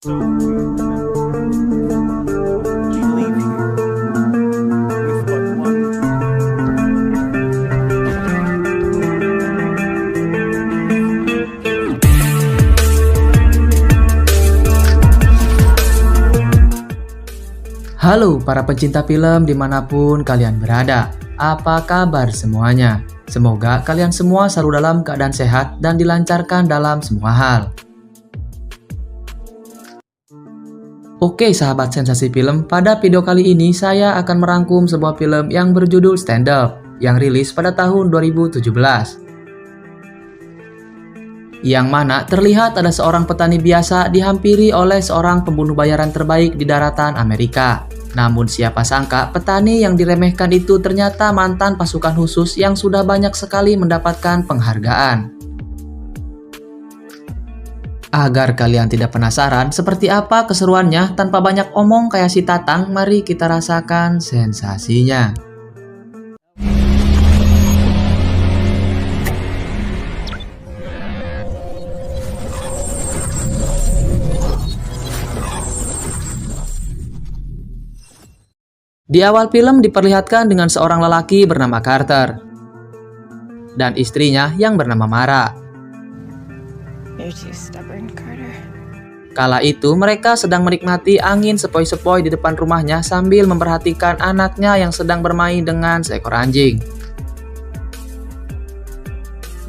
You leave here with but one. Halo para pecinta film dimanapun kalian berada, apa kabar semuanya? Semoga kalian semua selalu dalam keadaan sehat dan dilancarkan dalam semua hal. Oke sahabat sensasi film, pada video kali ini saya akan merangkum sebuah film yang berjudul Stand Up yang rilis pada tahun 2017. Yang mana terlihat ada seorang petani biasa dihampiri oleh seorang pembunuh bayaran terbaik di daratan Amerika. Namun siapa sangka petani yang diremehkan itu ternyata mantan pasukan khusus yang sudah banyak sekali mendapatkan penghargaan. Agar kalian tidak penasaran seperti apa keseruannya tanpa banyak omong kayak si Tatang, mari kita rasakan sensasinya. Di awal film diperlihatkan dengan seorang lelaki bernama Carter dan istrinya yang bernama Mara. You're too stubborn, Carter. Kala itu mereka sedang menikmati angin sepoi-sepoi di depan rumahnya sambil memperhatikan anaknya yang sedang bermain dengan seekor anjing.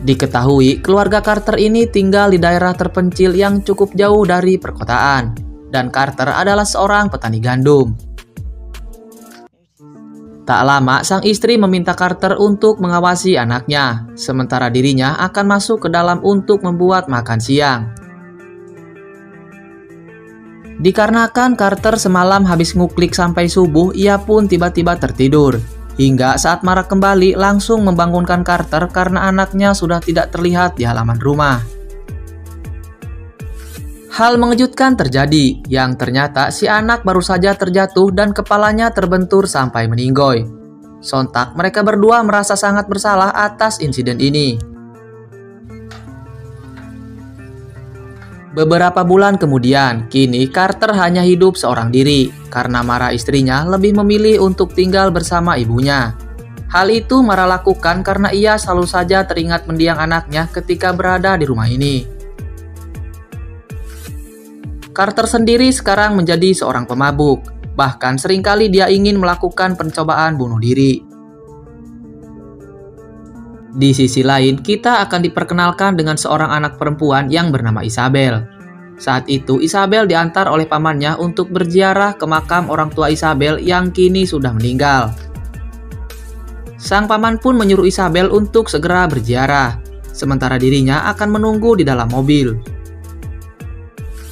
Diketahui keluarga Carter ini tinggal di daerah terpencil yang cukup jauh dari perkotaan, dan Carter adalah seorang petani gandum. Tak lama, sang istri meminta Carter untuk mengawasi anaknya, sementara dirinya akan masuk ke dalam untuk membuat makan siang. Dikarenakan Carter semalam habis nguklik sampai subuh, ia pun tiba-tiba tertidur. Hingga saat Mara kembali langsung membangunkan Carter karena anaknya sudah tidak terlihat di halaman rumah. Hal mengejutkan terjadi, yang ternyata si anak baru saja terjatuh dan kepalanya terbentur sampai meninggoy. Sontak mereka berdua merasa sangat bersalah atas insiden ini. Beberapa bulan kemudian, kini Carter hanya hidup seorang diri, karena Mara istrinya lebih memilih untuk tinggal bersama ibunya. Hal itu Mara lakukan karena ia selalu saja teringat mendiang anaknya ketika berada di rumah ini. Carter sendiri sekarang menjadi seorang pemabuk, bahkan seringkali dia ingin melakukan pencobaan bunuh diri. Di sisi lain, kita akan diperkenalkan dengan seorang anak perempuan yang bernama Isabel. Saat itu, Isabel diantar oleh pamannya untuk berziarah ke makam orang tua Isabel yang kini sudah meninggal. Sang paman pun menyuruh Isabel untuk segera berziarah, sementara dirinya akan menunggu di dalam mobil.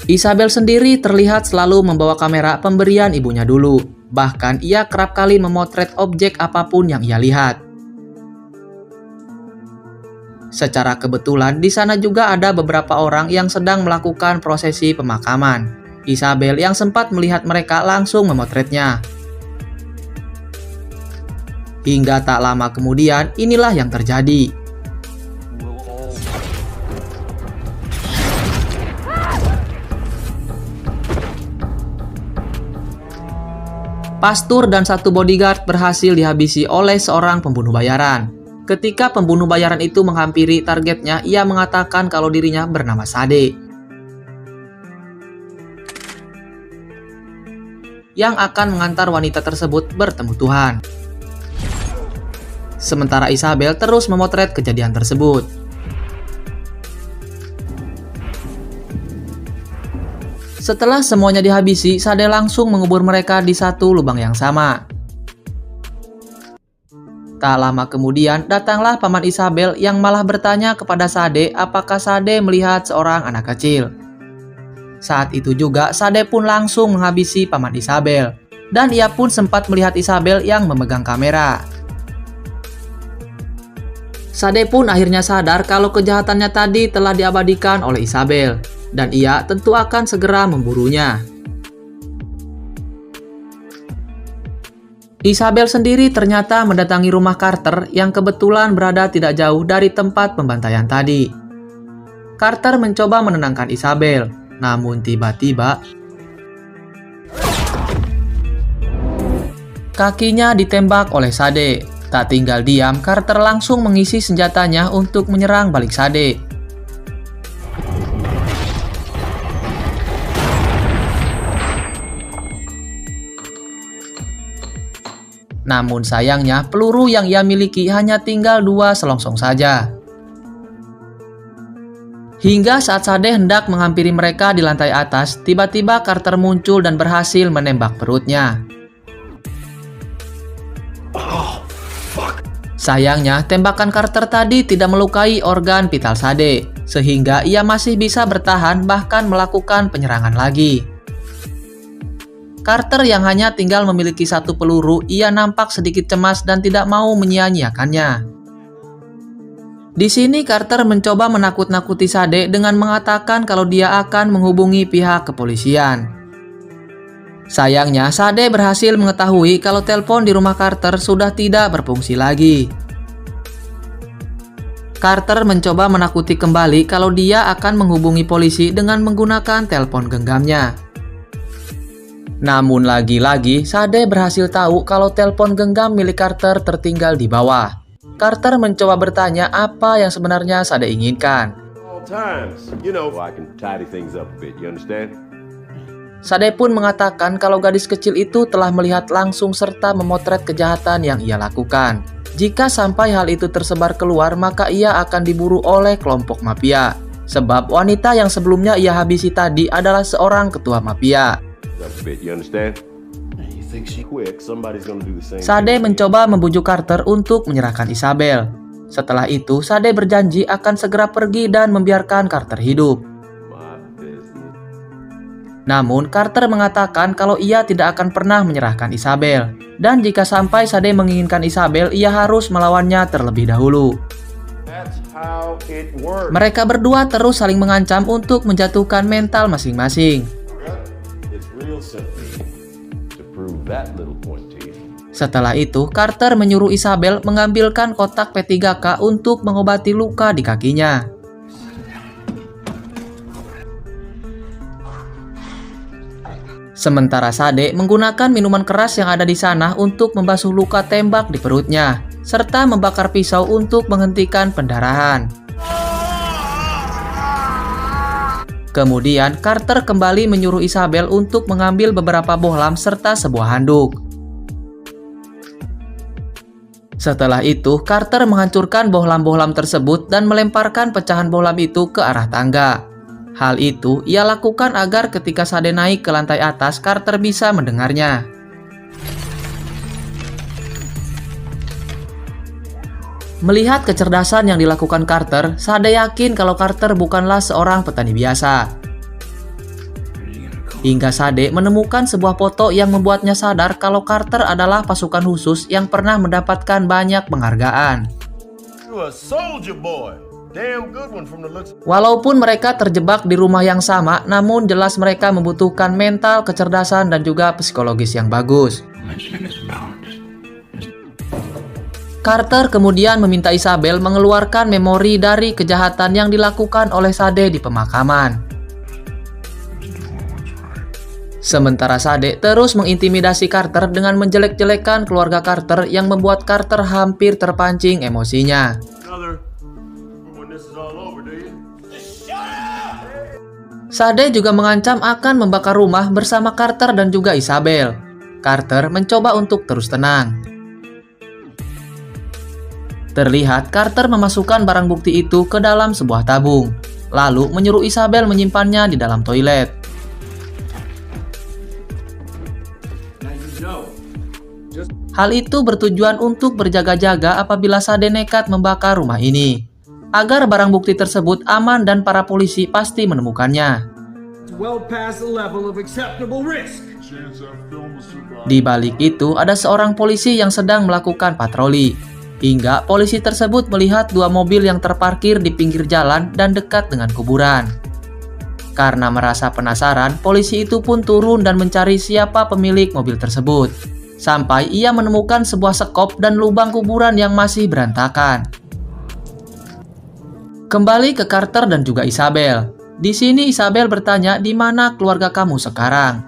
Isabel sendiri terlihat selalu membawa kamera pemberian ibunya dulu. Bahkan ia kerap kali memotret objek apapun yang ia lihat. Secara kebetulan di sana juga ada beberapa orang yang sedang melakukan prosesi pemakaman. Isabel yang sempat melihat mereka langsung memotretnya. Hingga tak lama kemudian inilah yang terjadi. Pastur dan satu bodyguard berhasil dihabisi oleh seorang pembunuh bayaran. Ketika pembunuh bayaran itu menghampiri targetnya, ia mengatakan kalau dirinya bernama Sade, yang akan mengantar wanita tersebut bertemu Tuhan. Sementara Isabel terus memotret kejadian tersebut. Setelah semuanya dihabisi, Sade langsung mengubur mereka di satu lubang yang sama. Tak lama kemudian, datanglah paman Isabel yang malah bertanya kepada Sade apakah Sade melihat seorang anak kecil. Saat itu juga, Sade pun langsung menghabisi paman Isabel, dan ia pun sempat melihat Isabel yang memegang kamera. Sade pun akhirnya sadar kalau kejahatannya tadi telah diabadikan oleh Isabel, dan ia tentu akan segera memburunya. Isabel sendiri ternyata mendatangi rumah Carter yang kebetulan berada tidak jauh dari tempat pembantaian tadi. Carter mencoba menenangkan Isabel, Namun tiba-tiba kakinya ditembak oleh Sade. Tak tinggal diam, Carter langsung mengisi senjatanya untuk menyerang balik Sade. Namun sayangnya, peluru yang ia miliki hanya tinggal 2 selongsong saja. Hingga saat Sade hendak menghampiri mereka di lantai atas, tiba-tiba Carter muncul dan berhasil menembak perutnya. Sayangnya, tembakan Carter tadi tidak melukai organ vital Sade, sehingga ia masih bisa bertahan bahkan melakukan penyerangan lagi. Carter yang hanya tinggal memiliki 1 peluru, ia nampak sedikit cemas dan tidak mau menyia-nyiakannya. Di sini Carter mencoba menakut-nakuti Sade dengan mengatakan kalau dia akan menghubungi pihak kepolisian. Sayangnya, Sade berhasil mengetahui kalau telepon di rumah Carter sudah tidak berfungsi lagi. Carter mencoba menakuti kembali kalau dia akan menghubungi polisi dengan menggunakan telepon genggamnya. Namun lagi-lagi, Sade berhasil tahu kalau telepon genggam milik Carter tertinggal di bawah. Carter mencoba bertanya apa yang sebenarnya Sade inginkan. All times, you know, I can tidy things up a bit, you understand? Sade pun mengatakan kalau gadis kecil itu telah melihat langsung serta memotret kejahatan yang ia lakukan. Jika sampai hal itu tersebar keluar, maka ia akan diburu oleh kelompok mafia. Sebab wanita yang sebelumnya ia habisi tadi adalah seorang ketua mafia. Sade mencoba membujuk Carter untuk menyerahkan Isabel. Setelah itu, Sade berjanji akan segera pergi dan membiarkan Carter hidup. Namun, Carter mengatakan kalau ia tidak akan pernah menyerahkan Isabel. Dan jika sampai Sade menginginkan Isabel, ia harus melawannya terlebih dahulu. Mereka berdua terus saling mengancam untuk menjatuhkan mental masing-masing. Setelah itu, Carter menyuruh Isabel mengambilkan kotak P3K untuk mengobati luka di kakinya. Sementara Sade menggunakan minuman keras yang ada di sana untuk membasuh luka tembak di perutnya, serta membakar pisau untuk menghentikan pendarahan. Kemudian, Carter kembali menyuruh Isabel untuk mengambil beberapa bohlam serta sebuah handuk. Setelah itu, Carter menghancurkan bohlam-bohlam tersebut dan melemparkan pecahan bohlam itu ke arah tangga. Hal itu ia lakukan agar ketika Sade naik ke lantai atas, Carter bisa mendengarnya. Melihat kecerdasan yang dilakukan Carter, Sade yakin kalau Carter bukanlah seorang petani biasa. Hingga Sade menemukan sebuah foto yang membuatnya sadar kalau Carter adalah pasukan khusus yang pernah mendapatkan banyak penghargaan. Walaupun mereka terjebak di rumah yang sama, namun jelas mereka membutuhkan mental, kecerdasan, dan juga psikologis yang bagus. Carter kemudian meminta Isabel mengeluarkan memori dari kejahatan yang dilakukan oleh Sade di pemakaman. Sementara Sade terus mengintimidasi Carter dengan menjelek-jelekan keluarga Carter yang membuat Carter hampir terpancing emosinya. Sade juga mengancam akan membakar rumah bersama Carter dan juga Isabel. Carter mencoba untuk terus tenang. Terlihat Carter memasukkan barang bukti itu ke dalam sebuah tabung, lalu menyuruh Isabel menyimpannya di dalam toilet. Hal itu bertujuan untuk berjaga-jaga apabila Sade nekat membakar rumah ini, agar barang bukti tersebut aman dan para polisi pasti menemukannya. Di balik itu, ada seorang polisi yang sedang melakukan patroli. Hingga polisi tersebut melihat 2 mobil yang terparkir di pinggir jalan dan dekat dengan kuburan. Karena merasa penasaran, polisi itu pun turun dan mencari siapa pemilik mobil tersebut. Sampai ia menemukan sebuah sekop dan lubang kuburan yang masih berantakan. Kembali ke Carter dan juga Isabel. Di sini Isabel bertanya di mana keluarga kamu sekarang.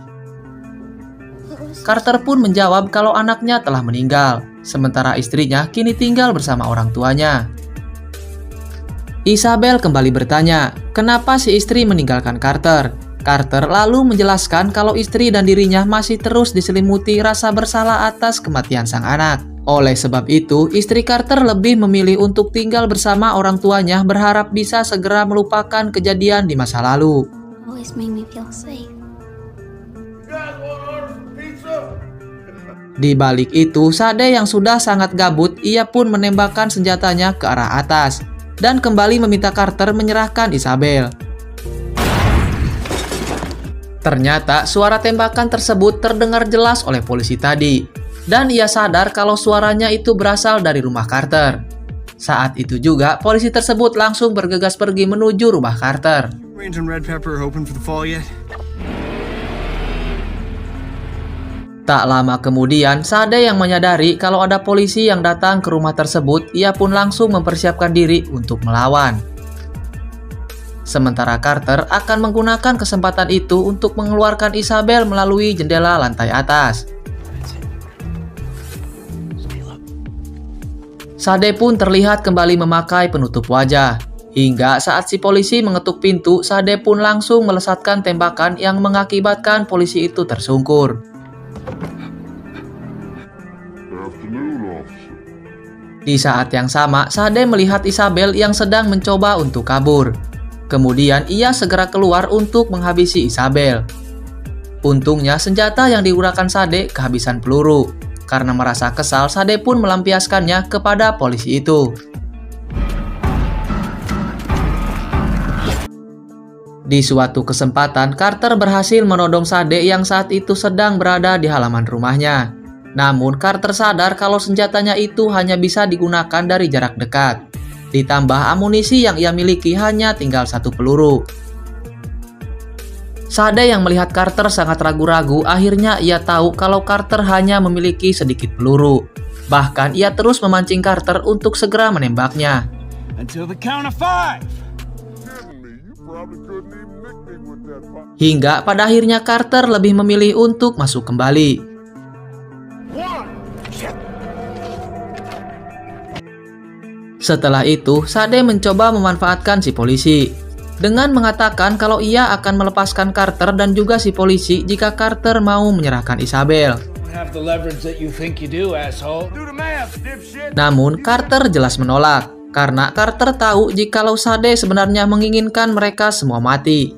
Carter pun menjawab kalau anaknya telah meninggal, sementara istrinya kini tinggal bersama orang tuanya. Isabel kembali bertanya, kenapa si istri meninggalkan Carter? Carter lalu menjelaskan kalau istri dan dirinya masih terus diselimuti rasa bersalah atas kematian sang anak. Oleh sebab itu, istri Carter lebih memilih untuk tinggal bersama orang tuanya berharap bisa segera melupakan kejadian di masa lalu. Always made me feel safe. Di balik itu, Sade yang sudah sangat gabut, ia pun menembakkan senjatanya ke arah atas dan kembali meminta Carter menyerahkan Isabel. Ternyata suara tembakan tersebut terdengar jelas oleh polisi tadi, dan ia sadar kalau suaranya itu berasal dari rumah Carter. Saat itu juga, polisi tersebut langsung bergegas pergi menuju rumah Carter. Range and Red Pepper open for the fall yet? Tak lama kemudian, Sade yang menyadari kalau ada polisi yang datang ke rumah tersebut, ia pun langsung mempersiapkan diri untuk melawan. Sementara Carter akan menggunakan kesempatan itu untuk mengeluarkan Isabel melalui jendela lantai atas. Sade pun terlihat kembali memakai penutup wajah. Hingga saat si polisi mengetuk pintu, Sade pun langsung melesatkan tembakan yang mengakibatkan polisi itu tersungkur. Di saat yang sama, Sade melihat Isabel yang sedang mencoba untuk kabur. Kemudian ia segera keluar untuk menghabisi Isabel. Untungnya senjata yang digunakan Sade kehabisan peluru. Karena merasa kesal, Sade pun melampiaskannya kepada polisi itu. Di suatu kesempatan, Carter berhasil menodong Sade yang saat itu sedang berada di halaman rumahnya. Namun, Carter sadar kalau senjatanya itu hanya bisa digunakan dari jarak dekat. Ditambah amunisi yang ia miliki hanya tinggal 1 peluru. Sade yang melihat Carter sangat ragu-ragu, akhirnya ia tahu kalau Carter hanya memiliki sedikit peluru. Bahkan ia terus memancing Carter untuk segera menembaknya. Until the count of 5. Hingga pada akhirnya Carter lebih memilih untuk masuk kembali. Setelah itu, Sade mencoba memanfaatkan si polisi dengan mengatakan kalau ia akan melepaskan Carter dan juga si polisi jika Carter mau menyerahkan Isabel. Namun Carter jelas menolak karena Carter tahu jikalau Sade sebenarnya menginginkan mereka semua mati.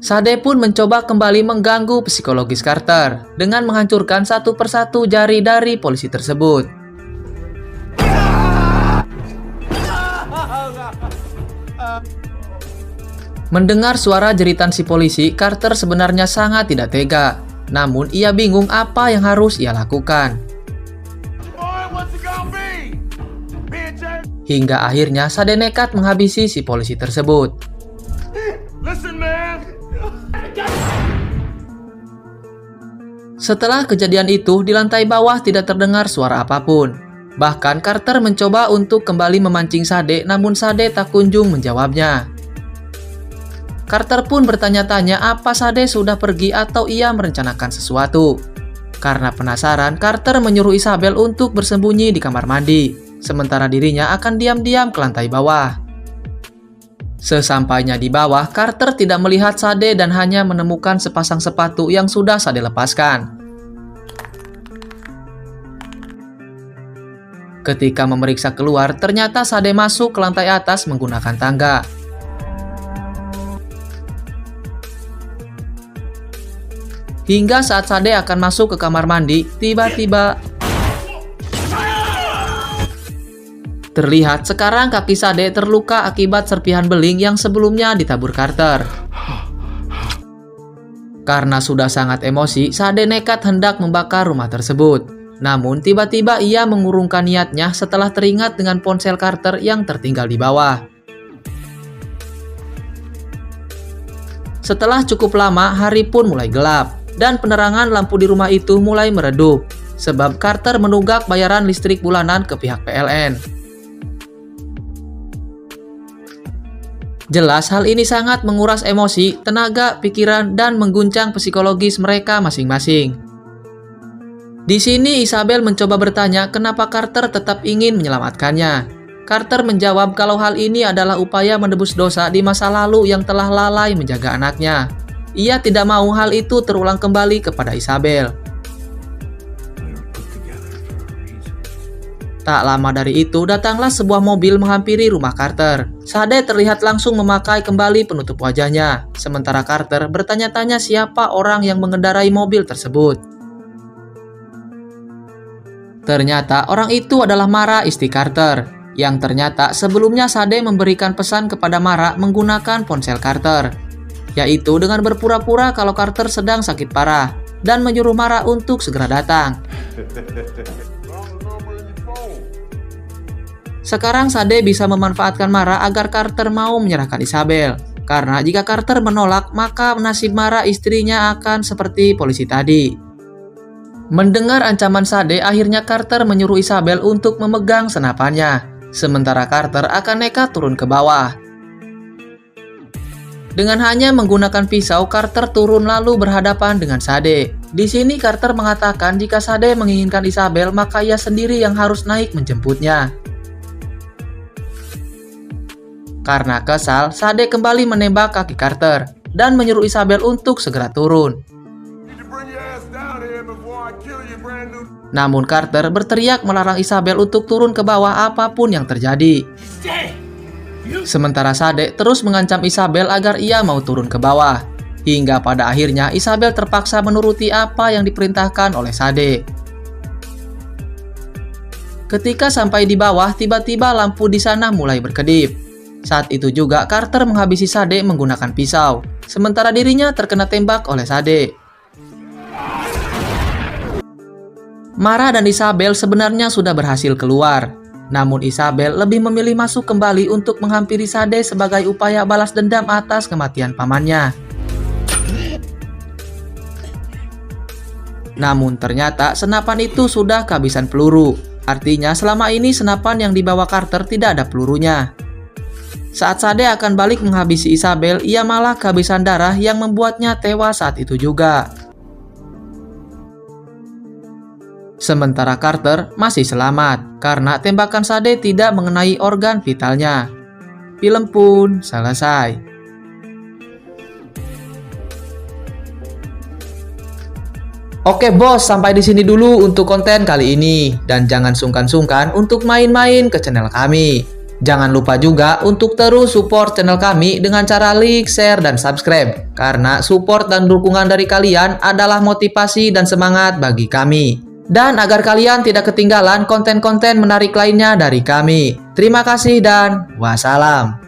Sade pun mencoba kembali mengganggu psikologis Carter dengan menghancurkan satu persatu jari dari polisi tersebut. Mendengar suara jeritan si polisi, Carter sebenarnya sangat tidak tega. Namun ia bingung apa yang harus ia lakukan. Hingga akhirnya Sade nekat menghabisi si polisi tersebut. Setelah kejadian itu, di lantai bawah tidak terdengar suara apapun. Bahkan Carter mencoba untuk kembali memancing Sade, namun Sade tak kunjung menjawabnya. Carter pun bertanya-tanya apa Sade sudah pergi atau ia merencanakan sesuatu. Karena penasaran, Carter menyuruh Isabel untuk bersembunyi di kamar mandi, sementara dirinya akan diam-diam ke lantai bawah. Sesampainya di bawah, Carter tidak melihat Sade dan hanya menemukan sepasang sepatu yang sudah Sade lepaskan. Ketika memeriksa keluar, ternyata Sade masuk ke lantai atas menggunakan tangga. Hingga saat Sade akan masuk ke kamar mandi, tiba-tiba terlihat sekarang kaki Sade terluka akibat serpihan beling yang sebelumnya ditabur Carter. Karena sudah sangat emosi, Sade nekat hendak membakar rumah tersebut. Namun tiba-tiba ia mengurungkan niatnya setelah teringat dengan ponsel Carter yang tertinggal di bawah. Setelah cukup lama, hari pun mulai gelap. Dan penerangan lampu di rumah itu mulai meredup, sebab Carter menunggak bayaran listrik bulanan ke pihak PLN. Jelas hal ini sangat menguras emosi, tenaga, pikiran, dan mengguncang psikologis mereka masing-masing. Di sini Isabel mencoba bertanya kenapa Carter tetap ingin menyelamatkannya. Carter menjawab kalau hal ini adalah upaya menebus dosa di masa lalu yang telah lalai menjaga anaknya. Ia tidak mau hal itu terulang kembali kepada Isabel. Tak lama dari itu, datanglah sebuah mobil menghampiri rumah Carter. Sade terlihat langsung memakai kembali penutup wajahnya, sementara Carter bertanya-tanya siapa orang yang mengendarai mobil tersebut. Ternyata orang itu adalah Mara, istri Carter, yang ternyata sebelumnya Sade memberikan pesan kepada Mara menggunakan ponsel Carter, yaitu dengan berpura-pura kalau Carter sedang sakit parah, dan menyuruh Mara untuk segera datang. Sekarang Sade bisa memanfaatkan Mara agar Carter mau menyerahkan Isabel. Karena jika Carter menolak, maka nasib Mara istrinya akan seperti polisi tadi. Mendengar ancaman Sade, akhirnya Carter menyuruh Isabel untuk memegang senapannya. Sementara Carter akan nekat turun ke bawah. Dengan hanya menggunakan pisau, Carter turun lalu berhadapan dengan Sade. Di sini Carter mengatakan jika Sade menginginkan Isabel, maka ia sendiri yang harus naik menjemputnya. Karena kesal, Sade kembali menembak kaki Carter dan menyuruh Isabel untuk segera turun. Namun Carter berteriak melarang Isabel untuk turun ke bawah apapun yang terjadi. Sementara Sade terus mengancam Isabel agar ia mau turun ke bawah. Hingga pada akhirnya Isabel terpaksa menuruti apa yang diperintahkan oleh Sade. Ketika sampai di bawah, tiba-tiba lampu di sana mulai berkedip. Saat itu juga Carter menghabisi Sade menggunakan pisau, sementara dirinya terkena tembak oleh Sade. Mara dan Isabel sebenarnya sudah berhasil keluar, namun Isabel lebih memilih masuk kembali untuk menghampiri Sade sebagai upaya balas dendam atas kematian pamannya. Namun ternyata senapan itu sudah kehabisan peluru, artinya selama ini senapan yang dibawa Carter tidak ada pelurunya. Saat Sade akan balik menghabisi Isabel, ia malah kehabisan darah yang membuatnya tewas saat itu juga. Sementara Carter masih selamat karena tembakan Sade tidak mengenai organ vitalnya. Film pun selesai. Oke bos, sampai di sini dulu untuk konten kali ini. Dan jangan sungkan-sungkan untuk main-main ke channel kami. Jangan lupa juga untuk terus support channel kami dengan cara like, share, dan subscribe. Karena support dan dukungan dari kalian adalah motivasi dan semangat bagi kami. Dan agar kalian tidak ketinggalan konten-konten menarik lainnya dari kami. Terima kasih dan wassalam.